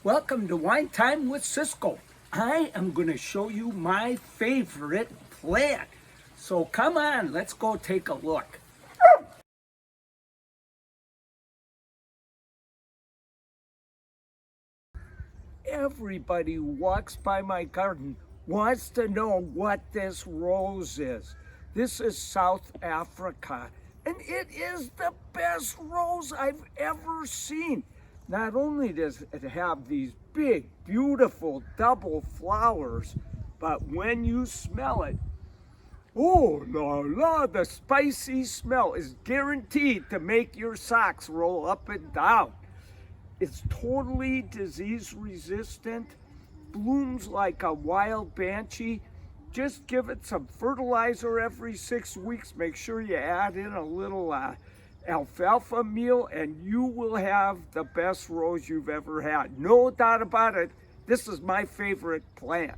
Welcome to Wine Time with Ciscoe. I am going to show you my favorite plant. So come on, let's go take a look. Everybody who walks by my garden wants to know what this rose is. This is South Africa, and it is the best rose I've ever seen. Not only does it have these big, beautiful double flowers, but when you smell it, oh la la, the spicy smell is guaranteed to make your socks roll up and down. It's totally disease resistant, blooms like a wild banshee. Just give it some fertilizer every 6 weeks. Make sure you add in a little alfalfa meal, and you will have the best rose you've ever had. No doubt about it. This is my favorite plant.